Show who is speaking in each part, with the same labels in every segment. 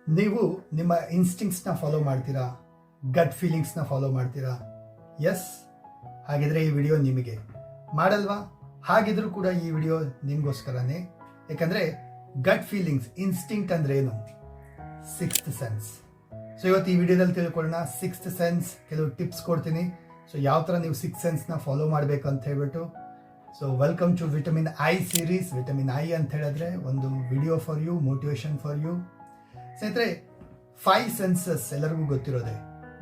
Speaker 1: ನೀವು ನಿಮ್ಮ ಇನ್ಸ್ಟಿಂಕ್ಟ್ಸ್ನ ಫಾಲೋ ಮಾಡ್ತೀರಾ? ಗಟ್ ಫೀಲಿಂಗ್ಸ್ನ ಫಾಲೋ ಮಾಡ್ತೀರಾ? ಎಸ್, ಹಾಗಿದ್ರೆ ಈ ವಿಡಿಯೋ ನಿಮಗೆ. ಮಾಡಲ್ವಾ? ಹಾಗಿದ್ರೂ ಕೂಡ ಈ ವಿಡಿಯೋ ನಿಮಗೋಸ್ಕರನೇ. ಯಾಕಂದರೆ ಗಟ್ ಫೀಲಿಂಗ್ಸ್, ಇನ್ಸ್ಟಿಂಕ್ಟ್ ಅಂದರೆ ಏನು? Sixth sense. ಸೊ ಇವತ್ತು ಈ ವಿಡಿಯೋದಲ್ಲಿ ತಿಳ್ಕೊಳ್ಳೋಣ. ಸಿಕ್ಸ್ತ್ ಸೆನ್ಸ್ ಕೆಲವು ಟಿಪ್ಸ್ ಕೊಡ್ತೀನಿ. ಸೊ ಯಾವ ಥರ ನೀವು ಸಿಕ್ಸ್ ಸೆನ್ಸ್ನ ಫಾಲೋ ಮಾಡಬೇಕು ಅಂತ ಹೇಳ್ಬಿಟ್ಟು. So welcome to vitamin I series. Vitamin I ಅಂತ ಹೇಳಿದ್ರೆ ಒಂದು video for you, motivation for you. ಸ್ನೇಹಿತರೆ, 5 ಸೆನ್ಸಸ್ ಎಲ್ಲರಿಗೂ ಗೊತ್ತಿರೋದೆ,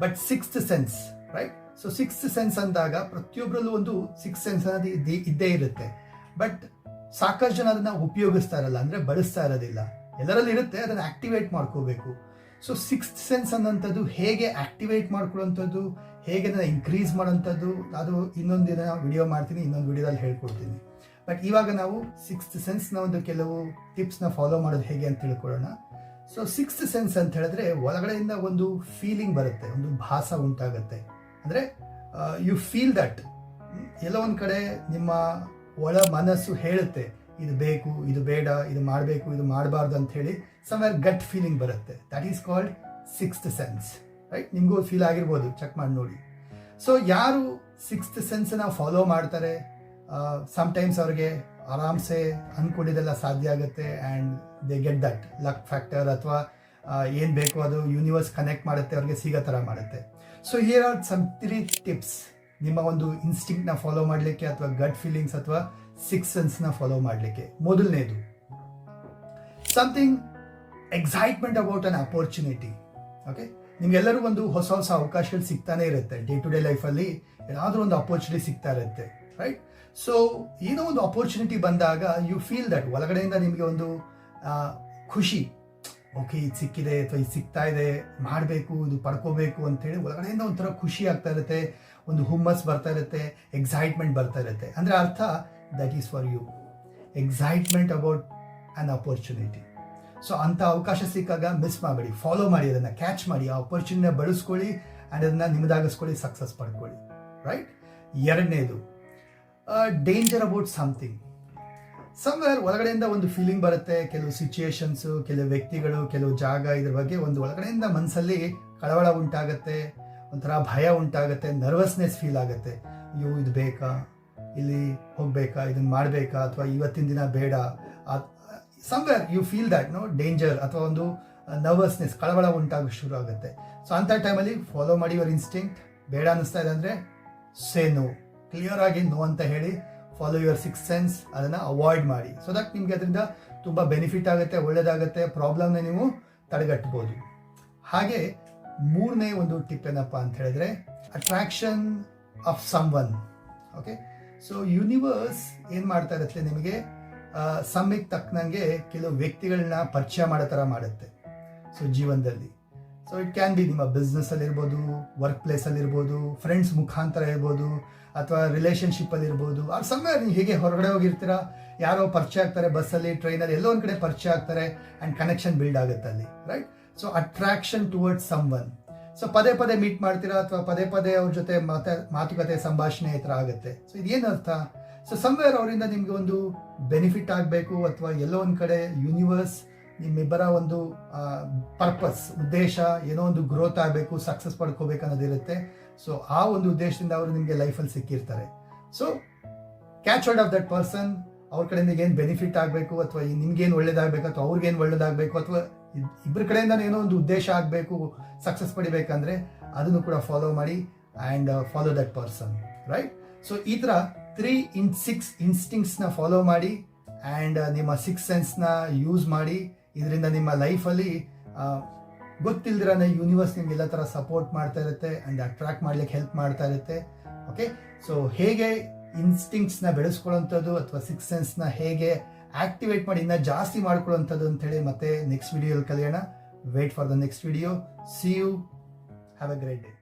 Speaker 1: but sixth sense, right? So sixth sense ಅಂದಾಗ ಪ್ರತಿಯೊಬ್ಬರಲ್ಲೂ ಒಂದು ಸಿಕ್ಸ್ ಸೆನ್ಸ್ ಅನ್ನೋದು ಇದ್ದೇ ಇರುತ್ತೆ. ಬಟ್ ಸಾಕಷ್ಟು ಜನ ಅದನ್ನ ಉಪಯೋಗಿಸ್ತಾ ಇರಲ್ಲ, ಅಂದರೆ ಬಳಸ್ತಾ ಇರೋದಿಲ್ಲ. ಎಲ್ಲರಲ್ಲಿ ಇರುತ್ತೆ, ಅದನ್ನು ಆಕ್ಟಿವೇಟ್ ಮಾಡ್ಕೋಬೇಕು. ಸೊ ಸಿಕ್ಸ್ತ್ ಸೆನ್ಸ್ ಅನ್ನೋಂಥದ್ದು ಹೇಗೆ ಆಕ್ಟಿವೇಟ್ ಮಾಡ್ಕೊಳ್ಳೋಂಥದ್ದು, ಹೇಗೆ ಅದನ್ನು ಇನ್ಕ್ರೀಸ್ ಮಾಡೋಂಥದ್ದು, ಅದು ಇನ್ನೊಂದು ದಿನ ವಿಡಿಯೋ ಮಾಡ್ತೀನಿ, ಇನ್ನೊಂದು ವಿಡಿಯೋದಲ್ಲಿ ಹೇಳ್ಕೊಡ್ತೀನಿ. ಬಟ್ ಇವಾಗ ನಾವು ಸಿಕ್ಸ್ತ್ ಸೆನ್ಸ್ನ ಒಂದು ಕೆಲವು ಟಿಪ್ಸ್ನ ಫಾಲೋ ಮಾಡೋದು ಹೇಗೆ ಅಂತ ತಿಳ್ಕೊಳ್ಳೋಣ. ಸೊ ಸಿಕ್ಸ್ತ್ ಸೆನ್ಸ್ ಅಂತ ಹೇಳಿದ್ರೆ ಒಳಗಡೆಯಿಂದ ಒಂದು ಫೀಲಿಂಗ್ ಬರುತ್ತೆ, ಒಂದು ಭಾಸ ಉಂಟಾಗುತ್ತೆ. ಅಂದರೆ ಯು ಫೀಲ್ ದಟ್ ಎಲ್ಲೋ ಒಂದು ಕಡೆ ನಿಮ್ಮ ಒಳ ಮನಸ್ಸು ಹೇಳುತ್ತೆ, ಇದು ಬೇಕು, ಇದು ಬೇಡ, ಇದು ಮಾಡಬೇಕು, ಇದು ಮಾಡಬಾರ್ದು ಅಂತ ಹೇಳಿ ಸಮ್ವೇರ್ ಗಟ್ ಫೀಲಿಂಗ್ ಬರುತ್ತೆ. That is called sixth sense, right? ನಿಮಗೂ ಫೀಲ್ ಆಗಿರ್ಬೋದು, ಚೆಕ್ ಮಾಡಿ ನೋಡಿ. ಸೊ ಯಾರು ಸಿಕ್ಸ್ತ್ ಸೆನ್ಸನ್ನ ಫಾಲೋ ಮಾಡ್ತಾರೆ, ಸಮ್ಟೈಮ್ಸ್ ಅವ್ರಿಗೆ ಆರಾಮ್ಸೆ ಅಂದ್ಕೊಂಡಿದ್ದೆಲ್ಲ ಸಾಧ್ಯ ಆಗುತ್ತೆ. And they get that luck factor, ಅಥವಾ ಏನು ಬೇಕು ಅದು ಯೂನಿವರ್ಸ್ ಕನೆಕ್ಟ್ ಮಾಡುತ್ತೆ, ಅವ್ರಿಗೆ ಸಿಗೋ ಥರ ಮಾಡುತ್ತೆ. So here are some 3 tips ನಿಮ್ಮ ಒಂದು ಇನ್ಸ್ಟಿಂಕ್ಟ್ನ ಫಾಲೋ ಮಾಡಲಿಕ್ಕೆ, ಅಥವಾ ಗಟ್ ಫೀಲಿಂಗ್ಸ್ ಅಥವಾ ಸಿಕ್ಸ್ ಸೆನ್ಸ್ನ ಫಾಲೋ ಮಾಡಲಿಕ್ಕೆ. ಮೊದಲನೇದು, something excitement about an opportunity. Okay, ನಿಮ್ಗೆಲ್ಲರೂ ಒಂದು ಹೊಸ ಹೊಸ ಅವಕಾಶಗಳು ಸಿಗ್ತಾನೆ ಇರುತ್ತೆ. ಡೇ ಟು ಡೇ ಲೈಫಲ್ಲಿ ಏನಾದರೂ ಒಂದು ಅಪರ್ಚುನಿಟಿ ಸಿಗ್ತಾ ಇರುತ್ತೆ, ರೈಟ್? ಸೊ ಏನೋ ಒಂದು ಅಪರ್ಚುನಿಟಿ ಬಂದಾಗ ಯು ಫೀಲ್ ದಟ್ ಒಳಗಡೆಯಿಂದ ನಿಮಗೆ ಒಂದು ಖುಷಿ, ಓಕೆ ಇದು ಸಿಕ್ಕಿದೆ ಅಥವಾ ಇದು ಸಿಗ್ತಾ ಇದೆ, ಮಾಡಬೇಕು, ಇದು ಪಡ್ಕೋಬೇಕು ಅಂತೇಳಿ ಒಳಗಡೆಯಿಂದ ಒಂಥರ ಖುಷಿ ಆಗ್ತಾ ಇರುತ್ತೆ, ಒಂದು ಹುಮ್ಮಸ್ ಬರ್ತಾ ಇರುತ್ತೆ, ಎಕ್ಸೈಟ್ಮೆಂಟ್ ಬರ್ತಾ ಇರುತ್ತೆ. ಅಂದರೆ ಅರ್ಥ that is for you. Excitement about an opportunity. So ಅಂಥ ಅವಕಾಶ ಸಿಕ್ಕಾಗ ಮಿಸ್ ಮಾಡಬೇಡಿ, ಫಾಲೋ ಮಾಡಿ, ಅದನ್ನು ಕ್ಯಾಚ್ ಮಾಡಿ, ಆ ಅಪರ್ಚುನಿಟಿನ ಬಳಸ್ಕೊಳ್ಳಿ ಆ್ಯಂಡ್ ಅದನ್ನು ನಿಮ್ಮದಾಗಿಸ್ಕೊಳ್ಳಿ, ಸಕ್ಸಸ್ ಪಡ್ಕೊಳ್ಳಿ, ರೈಟ್? ಎರಡನೇದು, ಡೇಂಜರ್ ಅಬೌಟ್ ಸಮಥಿಂಗ್. ಸಮ್ವೇರ್ ಒಳಗಡೆಯಿಂದ ಒಂದು ಫೀಲಿಂಗ್ ಬರುತ್ತೆ, ಕೆಲವು ಸಿಚುಯೇಷನ್ಸು, ಕೆಲವು ವ್ಯಕ್ತಿಗಳು, ಕೆಲವು ಜಾಗ, ಇದ್ರ ಬಗ್ಗೆ ಒಂದು ಒಳಗಡೆಯಿಂದ ಮನಸ್ಸಲ್ಲಿ ಕಳವಳ ಉಂಟಾಗುತ್ತೆ, ಒಂಥರ ಭಯ ಉಂಟಾಗುತ್ತೆ, ನರ್ವಸ್ನೆಸ್ ಫೀಲ್ ಆಗುತ್ತೆ. ಅಯ್ಯೋ ಇದು ಬೇಕಾ, ಇಲ್ಲಿ ಹೋಗಬೇಕಾ, ಇದನ್ನು ಮಾಡಬೇಕಾ, ಅಥವಾ ಇವತ್ತಿನ ದಿನ ಬೇಡ. Somewhere you feel that danger, ಅಥವಾ ಒಂದು ನರ್ವಸ್ನೆಸ್, ಕಳವಳ ಉಂಟಾಗ ಶುರು ಆಗುತ್ತೆ. ಸೊ ಅಂಥ ಟೈಮಲ್ಲಿ ಫಾಲೋ ಮಾಡಿ ಯುವರ್ ಇನ್ಸ್ಟಿಂಕ್ಟ್. ಬೇಡ ಅನ್ನಿಸ್ತಾ ಇದೆ ಅಂದರೆ ಸೇ ನೋ, ಕ್ಲಿಯರ್ ಆಗಿ ನೋ ಅಂತ ಹೇಳಿ ಫಾಲೋ ಯುವರ್ ಸಿಕ್ಸ್ ಸೆನ್ಸ್. ಅದನ್ನು ಅವಾಯ್ಡ್ ಮಾಡಿ. ಸೊ ದಟ್ ನಿಮಗೆ ಅದರಿಂದ ತುಂಬ ಬೆನಿಫಿಟ್ ಆಗುತ್ತೆ, ಒಳ್ಳೆಯದಾಗುತ್ತೆ, ಪ್ರಾಬ್ಲಮ್ನ ನೀವು ತಡೆಗಟ್ಬೋದು. ಹಾಗೆ ಮೂರನೇ ಒಂದು ಟಿಪ್ ಏನಪ್ಪ ಅಂತ ಹೇಳಿದ್ರೆ, attraction of someone. Okay, so universe ಏನು ಮಾಡ್ತಾ ಇರುತ್ತೆ, ನಿಮಗೆ ಸಮಯಕ್ಕೆ ತಕ್ಕನಂಗೆ ಕೆಲವು ವ್ಯಕ್ತಿಗಳನ್ನ ಪರಿಚಯ ಮಾಡೋ ಥರ ಮಾಡುತ್ತೆ. ಸೊ ಜೀವನದಲ್ಲಿ, ಸೊ ಇಟ್ ಕ್ಯಾನ್ ಬಿ ನಿಮ್ಮ ಬಿಸ್ನೆಸ್ಸಲ್ಲಿ ಇರ್ಬೋದು, ವರ್ಕ್ ಪ್ಲೇಸಲ್ಲಿ ಇರ್ಬೋದು, ಫ್ರೆಂಡ್ಸ್ ಮುಖಾಂತರ ಇರ್ಬೋದು, ಅಥವಾ ರಿಲೇಷನ್ಶಿಪ್ಪಲ್ಲಿ ಇರ್ಬೋದು. ಆ ಸಮಯ ನೀವು ಹೇಗೆ ಹೊರಗಡೆ ಹೋಗಿರ್ತೀರಾ, ಯಾರೋ ಪರಿಚಯ ಆಗ್ತಾರೆ, ಬಸ್ಸಲ್ಲಿ, ಟ್ರೈನಲ್ಲಿ, ಎಲ್ಲೋ ಒಂದು ಕಡೆ ಪರಿಚಯ ಆಗ್ತಾರೆ ಆ್ಯಂಡ್ ಕನೆಕ್ಷನ್ ಬಿಲ್ಡ್ ಆಗುತ್ತೆ ಅಲ್ಲಿ, right? So attraction towards someone. So ಪದೇ ಪದೇ ಮೀಟ್ ಮಾಡ್ತೀರಾ, ಅಥವಾ ಪದೇ ಪದೇ ಅವ್ರ ಜೊತೆ ಮಾತುಕತೆ, ಸಂಭಾಷಣೆ ಈ ಥರ ಆಗುತ್ತೆ. ಸೊ ಇದೇನು ಅರ್ಥ? ಸೊ ಸಮ್ವೇರ್ ಅವರಿಂದ ನಿಮಗೆ ಒಂದು ಬೆನಿಫಿಟ್ ಆಗಬೇಕು, ಅಥವಾ ಎಲ್ಲೋ ಒಂದು ಕಡೆ ಯೂನಿವರ್ಸ್ ನಿಮ್ಮಿಬ್ಬರ ಒಂದು ಪರ್ಪಸ್, ಉದ್ದೇಶ, ಏನೋ ಒಂದು ಗ್ರೋತ್ ಆಗಬೇಕು, ಸಕ್ಸಸ್ ಪಡ್ಕೋಬೇಕು ಅನ್ನೋದಿರುತ್ತೆ. ಸೊ ಆ ಒಂದು ಉದ್ದೇಶದಿಂದ ಅವರು ನಿಮಗೆ ಲೈಫಲ್ಲಿ ಸಿಕ್ಕಿರ್ತಾರೆ. So catch hold of that person. ಅವ್ರ ಕಡೆಯಿಂದ ಏನು ಬೆನಿಫಿಟ್ ಆಗಬೇಕು, ಅಥವಾ ನಿಮ್ಗೇನು ಒಳ್ಳೇದಾಗಬೇಕು, ಅಥವಾ ಅವ್ರಿಗೇನು ಒಳ್ಳೇದಾಗಬೇಕು, ಅಥವಾ ಇಬ್ಬರ ಕಡೆಯಿಂದ ಏನೋ ಒಂದು ಉದ್ದೇಶ ಆಗಬೇಕು, ಸಕ್ಸಸ್ ಪಡಿಬೇಕಂದ್ರೆ ಅದನ್ನು ಕೂಡ ಫಾಲೋ ಮಾಡಿ and follow that person, right? So ಈ ಥರ 6 ಇನ್ಸ್ಟಿಂಕ್ಟ್ಸ್ನ ಫಾಲೋ ಮಾಡಿ ಆ್ಯಂಡ್ ನಿಮ್ಮ ಸಿಕ್ಸ್ ಸೆನ್ಸ್ನ ಯೂಸ್ ಮಾಡಿ. ಇದರಿಂದ ನಿಮ್ಮ ಲೈಫಲ್ಲಿ ಗೊತ್ತಿಲ್ದಿರನೇ ಯೂನಿವರ್ಸ್ ನಿಮ್ಗೆ ಎಲ್ಲ ಥರ ಸಪೋರ್ಟ್ ಮಾಡ್ತಾ ಇರುತ್ತೆ ಆ್ಯಂಡ್ ಅಟ್ರಾಕ್ಟ್ ಮಾಡ್ಲಿಕ್ಕೆ ಹೆಲ್ಪ್ ಮಾಡ್ತಾ ಇರುತ್ತೆ. ಓಕೆ, ಸೊ ಹೇಗೆ ಇನ್ಸ್ಟಿಂಕ್ಟ್ಸ್ನ ಬೆಳೆಸ್ಕೊಳ್ಳೋಂಥದ್ದು, ಅಥವಾ ಸಿಕ್ಸ್ ಸೆನ್ಸ್ನ ಹೇಗೆ ಆಕ್ಟಿವೇಟ್ ಮಾಡಿ ಇನ್ನೂ ಜಾಸ್ತಿ ಮಾಡ್ಕೊಳ್ಳೋಂಥದ್ದು ಅಂತೇಳಿ ಮತ್ತೆ ನೆಕ್ಸ್ಟ್ ವಿಡಿಯೋಲಿ ಕಲಿಯೋಣ. Wait for the next video. See you. Have a great day.